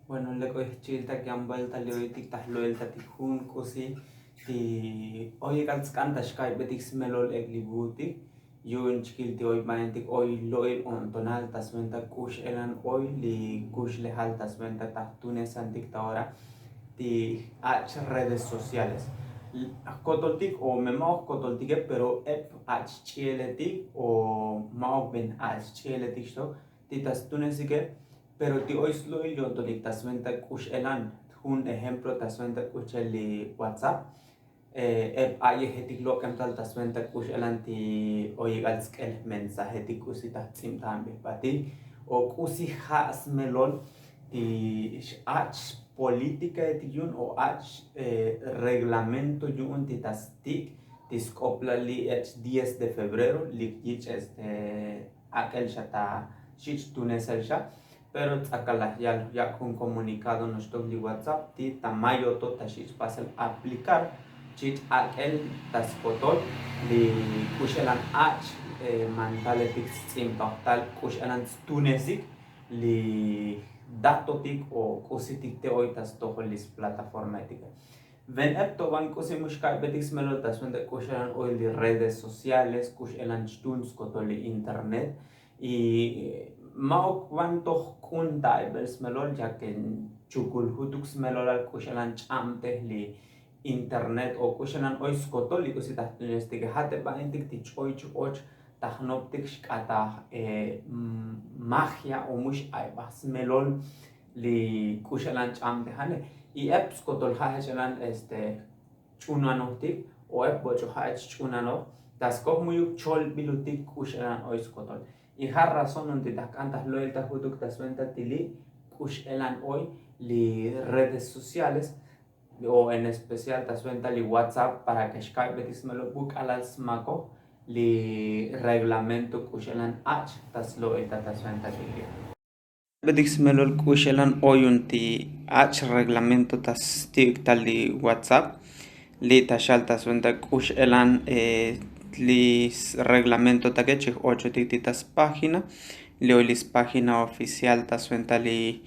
Bueno, le chilta que han vuelta le hoy tic tas loelta tic hun cosi ti hoy gals canta sky betic smelol eglibuti yun chikil ti hoy mayentik hoy loel on tonal tas venta kush elan hoy li kush le hal tas venta tas tunes antik ahora ti h redes sociales kotoltik o memao kotoltik pero h chieletik o mao ben h chieletik sto ti tas tunes pero ti hoy lo yo tolik tas venta kush elan un ejemplo tas venta kush el WhatsApp ay hetik lo kam tal tas venta kush elan ti hoy gals el mensaje ti kusi tas sim tambe pati o kusi has melon ti h política ti yun o h reglamento yun ti tas tik tiskopla li 10 de febrero li aquel shata shich tunesel sha pero acá ya con comunicado nuestro de WhatsApp ti tamayo to tashich pasal aplicar chit aquel tas potol li kushelan h mentaletik sim total kushelan tunesik li datotik o kusitik te hoy tas toholis plataforma etika ven to van kusi mushka betik smelo tas ven kushelan hoy li redes sociales kushelan stuns kotoli internet y maok van toh kun divers melol ya que chukul hutuk melol al kushalan chamte li internet o kushalan oy skotoli kusi tahtunestik hate ba intik ti choy choch tahnoptik shkata magia o mush ay bas melol li kushalan chamte hane y apps kotol hajalan chunanotik o app bocho haj chunano das kok muyuk chol bilutik kushalan oy skotol y har razón donde tas cantas lo el tajutuk tas venta tili kush elan hoy li redes sociales o en especial tas venta li WhatsApp para que Skype betis me lo book alal smako li reglamento kush elan h tas lo el tas venta tili betis me lo kush elan hoy un ti h reglamento tas tik tali WhatsApp li tashal tas venta kush elan lis reglamento takechi 8 tititas página leo lis página oficial tas li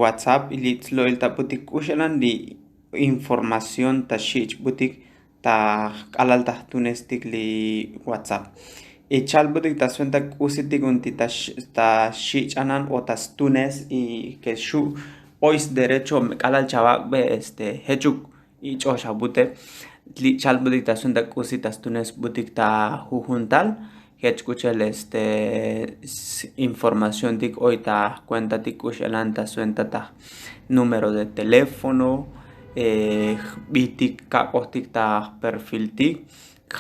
WhatsApp li lo el taputik kushalan li información tashich butik ta alal tahtunestik li WhatsApp echal butik tas kusitik unti tashich anan o tas tunes y que shu ois derecho alal chabak be hechuk y chosha bute li chal butik tas kusitas tunes butik ta jujuntal escuchel información tik hoy ta cuenta tik kushalan ta ta número de teléfono bitik ka tik ta perfil tik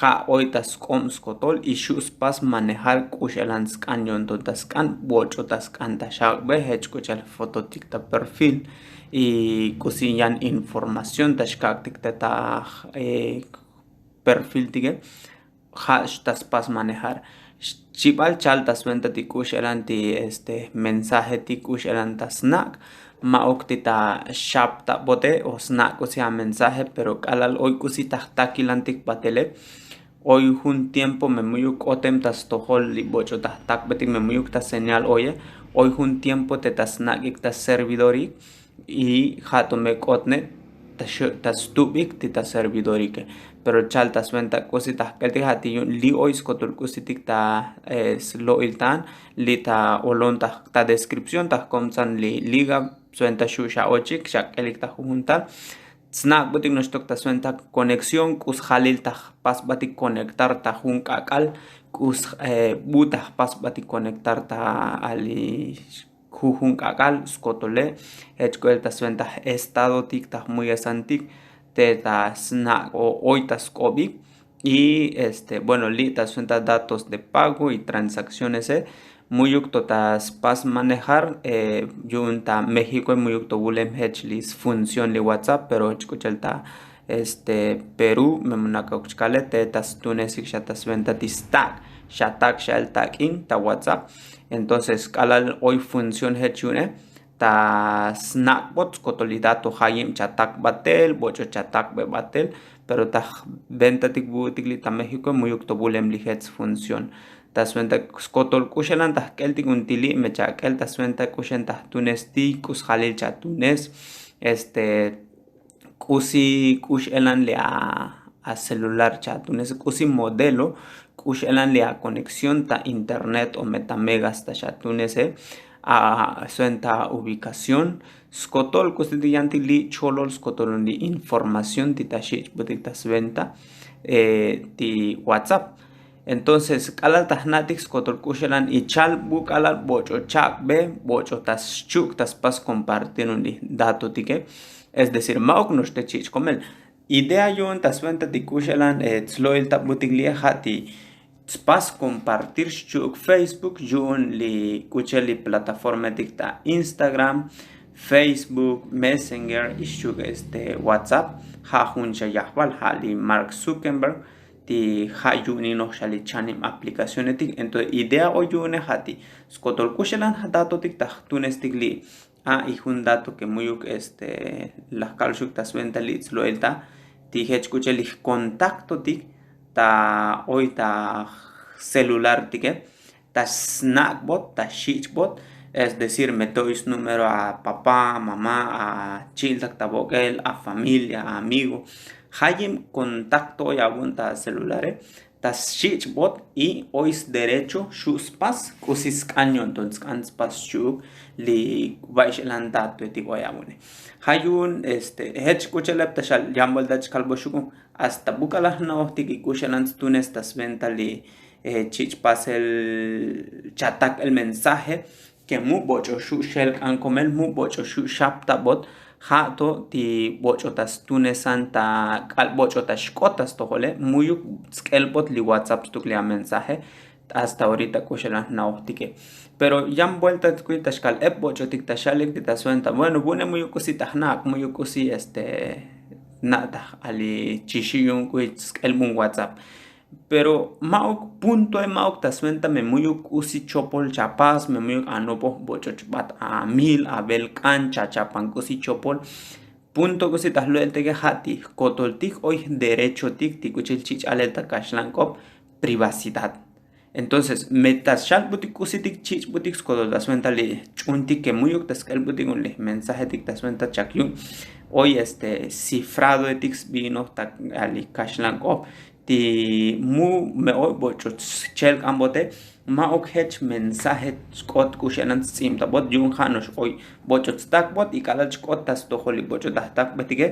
ja hoy tas skotol y shus pas manejar kushalan scan yon to tas scan bocho tas scan ta shak be escuchel foto tik ta perfil y kusinyan información ta shkak tik ta perfil tige hash tas pas manejar chibal chal tas venta tikush elanti mensaje tikush elantas snack ma oktita shap ta bote o snack o sea mensaje pero kalal hoy kusita takilantik batele hoy un tiempo me muyuk otem tas tohol li bocho tas tak betik me muyuk tas señal oye hoy un tiempo te tas snack tas servidori y jato me kotne tas tubik ti tas servidori ke pero chal tas venta cositas que te hati li ois kotul kusitik ta lo iltan li ta olon ta descripción ta komsan li liga suenta shusha ochik shak elik ta junta snack butik nostok ta suenta conexión kus halil ta pas batik conectar ta jun kakal kus buta pas batik conectar ta ali jujun kakal skotole hechkuel ta suenta estado tik ta muy asantik teta snack o oitas kobi y bueno litas son datos de pago y transacciones muyuk totas pas manejar junta México y muyuk to bulem hechlis función de WhatsApp pero escuchalta Perú memnaka uchkale tetas tunesik shatas venta tistak shatak shaltakin ta WhatsApp entonces kalal hoy función hechune ta snack bots kotolidato hayim chatak batel bocho chatak be batel pero ta venta tik butik li ta México muy octobulem li hets función taswenta skotol kushelan tahkeltik untili mechakel taswenta kushen tahtunesti kusjalil chatunes kusi kushelan le a celular chatunes kusi modelo kushelan le a conexión ta internet o metamegas ta chatunes a suenta ubicación skotol kustiyanti li cholol skotol li información ti tashich butik tasventa ti WhatsApp. Entonces, kalal tahnatix kotol kushalan ichal bu kalal bocho chak be bocho tas chuk tas pas compartir un dato tike. Es decir, maok no te chich komel. Idea yon tas venta ti kushalan tzloil tap butiglia hati pas compartir chuk Facebook yon li kucheli plataforma dicta Instagram, Facebook, Messenger ishuk WhatsApp ha huncha yahwal hali Mark Zuckerberg ti hayuni no shali chanim aplicaciones tik entonces idea oyune hati skotol kushelan dato tik tahtunes tikli ihun dato que muyuk las kalshuk tas venta lits loelta ti hech kucheli contacto tik ta hoy ta celular tike ta snack bot ta shich bot es decir metois número a papá mamá a chiltak tabogel a familia a amigo hayem contacto y abunta celulares tas shich bot y ois derecho shus pas kusis caño entonces ans pas shuk li vais el dato eti guayabune hayun hech kuchelep tashal jambol dach kalbo shuku hasta bukalah no tiki kushalans tunes tas venta li chich pas el chatak el mensaje que mu bocho shu shel kan komel mu bocho shu shapta bot hato ti bocho tas tunesanta kal bocho tas shkotas tohole muyuk skelbot li WhatsApp stuklia mensaje hasta ahorita kushelan naohtike pero yan vuelta tashkal ep bocho tik tashalik ti taswenta bueno bune muyuk kusi tahnak muyuk kusi nata ali chishiyun kuit skelbun WhatsApp pero maok punto maok taswenta me muyuk usi chopol chapas me muyuk anopo bocho bat a mil a bel cancha chapan kusi chopol punto kusi tahlo el tege hati kotol tik hoy derecho tik tikuchil chich alerta kashlankop privacidad entonces metashal butik kusi tik chich butik kotol taswenta li chunti que muyuk taskel butik un le mensaje tik taswenta chakyun hoy cifrado etix vino tak ali kashlankop ti mu me hoy bocho chel ambote ma ok hech mensaje scott kushanan simta bot yun hanos hoy bocho stack bot y kala scott tas to holi bocho tak betige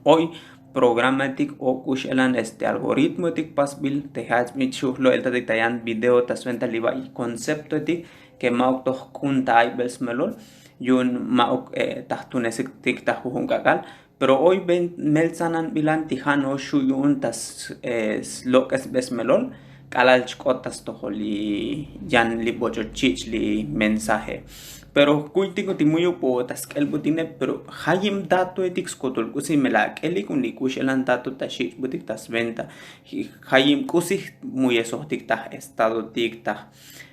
hoy programatic o kushalan algoritmo tik pasbil te hach mit shuhlo el tayan video tasventa liba y concepto tik que ma ok to kunta ibels melol yun ma ok tahtunesik tik tahun kakal pero hoy ven melsanan bilan tijano shuyun tas lo que es besmelol kalal chkotas toholi yan li bocho chich li mensaje pero kuitiko timuyo po tas kel butine pero hayim dato etik skotol kusi mela keli kun li kushelan dato tashich butik tas venta hayim kusi muy eso tikta estado tikta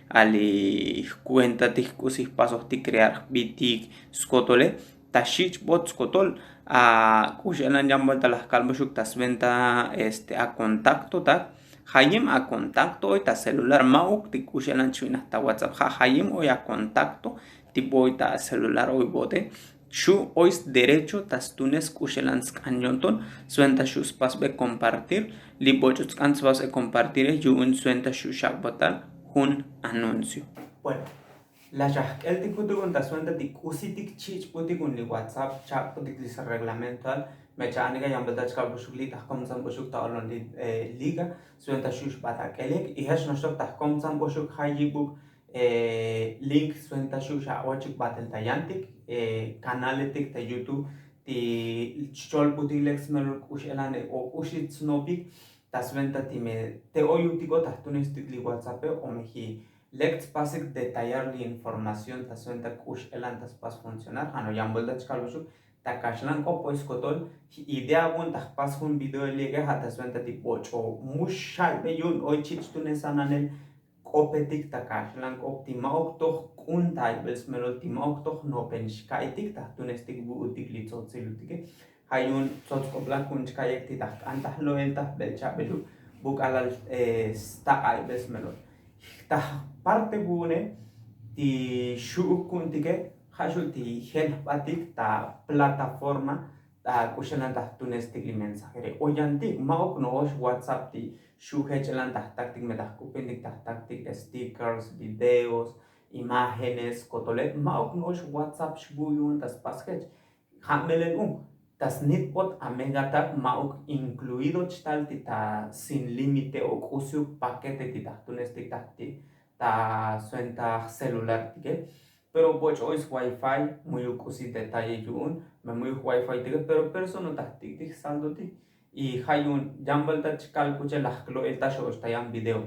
ali cuenta tik kusi pasos tik crear bitik skotole tashich bot skotol a kushalan jambal talas kalboshuk tas venta a contacto tak hayim a contacto hoy ta celular mauk ti kushalan chuina ta WhatsApp hayim hoy a contacto tipo hoy ta celular hoy bote shu hoy derecho tas tunes kushalan skanjonton suenta shus pas be compartir li bocho skans vas a compartir yun suenta shu shak botal un anuncio bueno la el tipo de contación de tikusi tik chich puti kun li WhatsApp chat puti li reglamental me chane ga yam badach ka bushuli tahkom san bushuk ta olon li liga suenta shush batak elek y hash no shok tahkom san bushuk hayibuk link suenta shush a ochik batel tayantik kanaletik ta YouTube ti chol puti lex melul kush elane o kushit snobik tasventa ti me te oyutiko tahtunis tik li WhatsApp o mehi Lex pasik detallar la información ta suenta kush elantas pas funcionar ano yambol da chkaloshu ta kashlan ko pues kotol idea bun ta pas un video lega hata suenta ti pocho mushal be yun oi chich tunes ananel kopetik ta kashlan ko optima okto kun taibels meloltima okto no penshkaitik ta tunes tik bu utik li tsotzilutik hayun tsotsko blankun chkayek ti ta antah loelta belcha belu buk alal sta aibes melol Ta parte bune ti shu kuntike hashu ti helpatik ta plataforma ta kushalan ta tunestik li mensajere oyantik maok no osh WhatsApp ti shu hechelan ta taktik me ta kupendik ta taktik stickers videos imágenes kotolet maok no osh WhatsApp shbuyun tas paskech hamelen tas nitpot amegatak maok incluido chtalti ta sin límite o kusiuk paquete ti ta tunestik ta ti ta suenta celular tike pero boch ois wifi muy kusi detalle yun me muy wifi tike pero persono ta tik tik saldo ti y hayun jambal ta chkal kuche lahklo el ta shosh ta yan video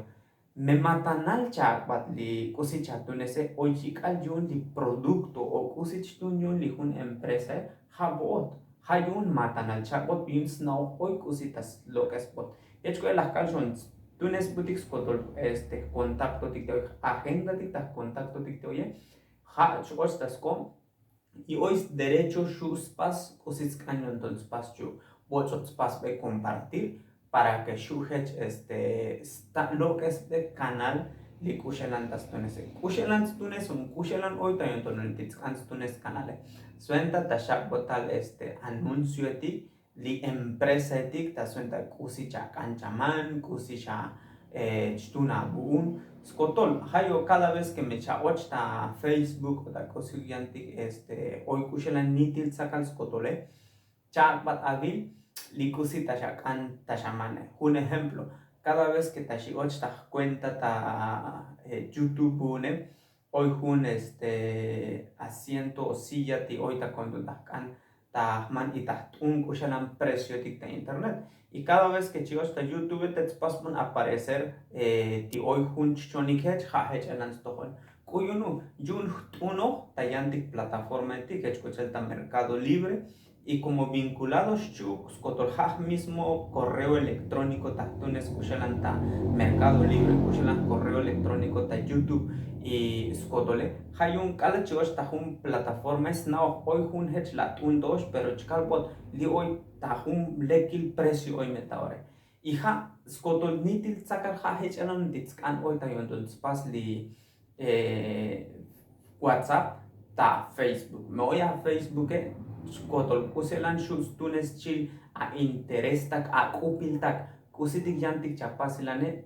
me matanal chak bat li kusi chatunese oichikal yun li producto o kusi chtun yun li hun empresa habot hayun matanal chak bot yun snow hoy kusi tas lo que es bot echko el lahkal shon tunes butiks kotol contacto tik agenda tik ta contacto tik oye ha chos tas com y hoy derecho sus pas kusis cañón ton spas chu bochot spas be compartir para que shuhech lo que es de canal li kushelan tas tunes kushelan tunes kushelan hoy tayon ton tits ans tunes canale suenta ta shak botal anuncio ti li empresa etik ta suenta kusicha kanchaman kusicha chtuna buun skotol hayo cada vez que me chawoch ta Facebook o ta kosiyantik hoy kushelan nitil sakal skotole chak bat avil li kusita shakan tashamane un ejemplo cada vez que ta shigoch ta cuenta ta YouTube bune hoy un asiento o silla ti hoy ta cuando ta kan ta man y ta un kushalan precio tik ta internet y cada vez que chicos ta YouTube te pasman aparecer ti hoy un chichonikech ha hech elans tohon kuyunu yun uno tayantik plataforma ti que escucha ta Mercado Libre y como vinculados chuk skotorhaj mismo correo electrónico ta tunes kushalan ta Mercado Libre kushalan correo electrónico ta YouTube y skotole hayun kala chicos ta un plataforma es now hoy un hech la tun dos pero chikal bot li hoy ta un lekil precio hoy metaore y ha skotol nitil sakal ha hech anon ditskan hoy ta yon spas li WhatsApp ta Facebook me voy a Facebook skotol kuselan shus tunes chil a interes tak a kupil tak kusitik yantik chapasilane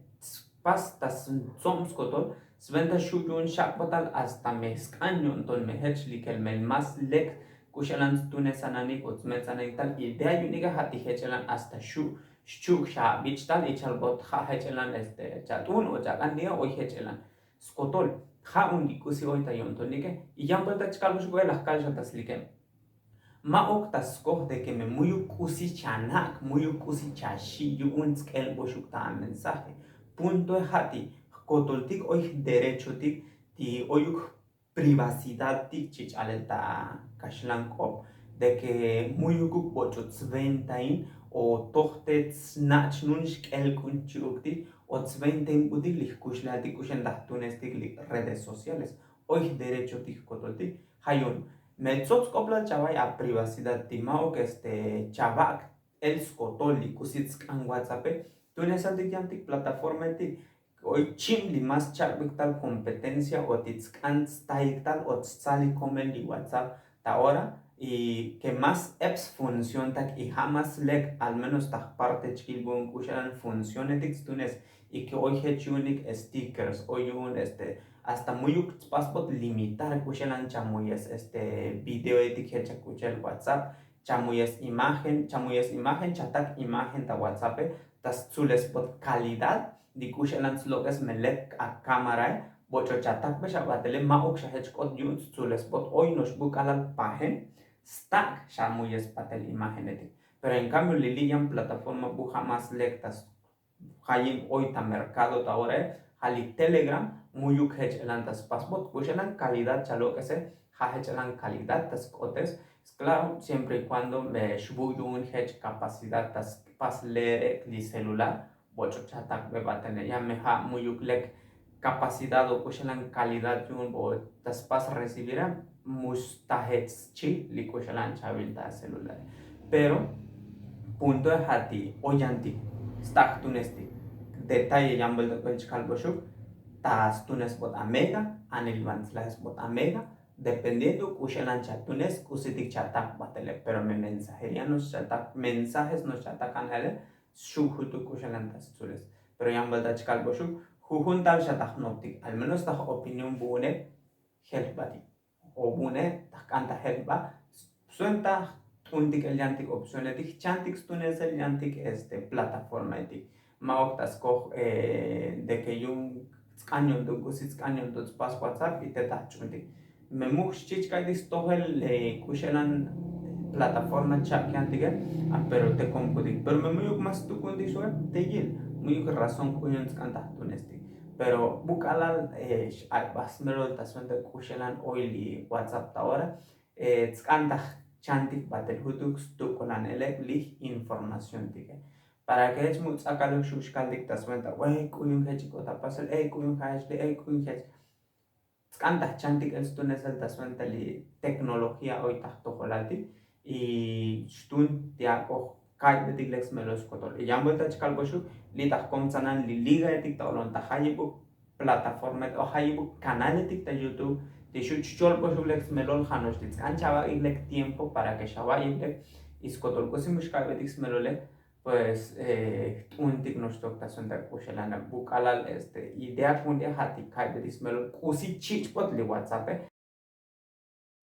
pas tas som skotol sventa shuyun shakbatal hasta mescaño ton mehech likel mel mas lek kushalan tunes anani kotsmetsanen tal idea yuniga hati hechelan hasta shuk sha bichtal ichalbot ha hechelan chatun o chakan dia hoy hechelan skotol ha un kusi hoy tayon tonike y yan vuelta chkalbush go las calzatas likem maok taskoh de que me muy kusi chanak muy kusi chashi yun skel boshuk ta mensaje punto es hati kotoltik hoy derecho tik ti oyuk privacidad tik chich aleta kashlan kop de que muy ukuk bochot sventain o tohtet snach nun shkel kun chuktik o sventain budik lik kushla tik kushen dahtunes tik redes sociales hoy derecho tik kotoltik hayun Metzot kopla chavay a privacidad timao que chavak el skotoli kusits kan WhatsApp tú en esa digantic plataforma ti hoy chimli más chavik tal competencia o titskan style tal o tsali comen li WhatsApp ta ahora y que más apps funcionan tak y jamás leg al menos ta parte chilbun kushan funcione tixtunes y que hoy hechunik stickers hoy un hasta muy passport limitar kushelan chamuyes video etiqueta chakuchel WhatsApp chamuyes imagen chatak imagen ta WhatsApp tas chules pot calidad di kushelan slogas melek a cámara bocho chatak besha batele maok shahech kot yun chules pot hoy nos bukalan pagen stack chamuyes patel imagen etik pero en cambio lilian plataforma buja más lectas hayin hoy ta mercado ta ahora hali Telegram muyuk hechelan tas passport kushelan calidad chalo que se ha hechelan calidad tas cotes es claro siempre y cuando me shbuyun hech capacidad tas pas leer li celular bocho chatak me va a tener ya me ha muyuk lek capacidad o kushelan calidad yun o tas pas recibirá mustahets chi li kushelan chabil ta celular pero punto es hati oyanti stak tunesti detalle jambal de kalboshuk tas tunes bot amega, anilvans las bot amega, dependiendo kushelan chatunes, kusitik chatak batele, pero me mensajería nos chatak, mensajes nos chatakan hele, shuhutu kushelan tas tules. Pero yang balta chikal boshu, juhuntal chatak noptik, al menos ta opinión bune, help bati. O bune, ta kanta help ba, suenta untik el yantik opcionetik, chantik tunes el yantik plataforma etik. Maoktas koh de que yung cañón do gusit cañón do pas WhatsApp y te tachunti. Me mux chichka dis tohel kushelan plataforma chat que antiga, pero te compudi. Pero me muyuk mas tu kundi suet te yil. Muyuk razón kuyon skanta tunesti. Pero bukalal bas mero tasuen de kushelan oili WhatsApp ta ahora. Skanta chantik batel hutux tu kolan elek lich información tige. Para que es mucho acá los shushkal dictas cuenta, wey, kuyun hech kota pasel, kuyun hech, kuyun hech. Skanda chantik el stun es el taswenta li tecnología hoy tahto holati y stun tiako kai betik lex melos kotol. Y ya vuelta chkal boshu li tah komsanan li liga etik ta olon ta hayibu plataforma o hayibu canal etik ta YouTube. Ti shu chol boshu lex melol hanos tits. Anchaba ilek tiempo para que shaba ilek iskotol kosimush kai betik melole. Pues un diagnosticación de kushelana bukalal idea kun dia hati kai de dismelo kusi chich pot li WhatsApp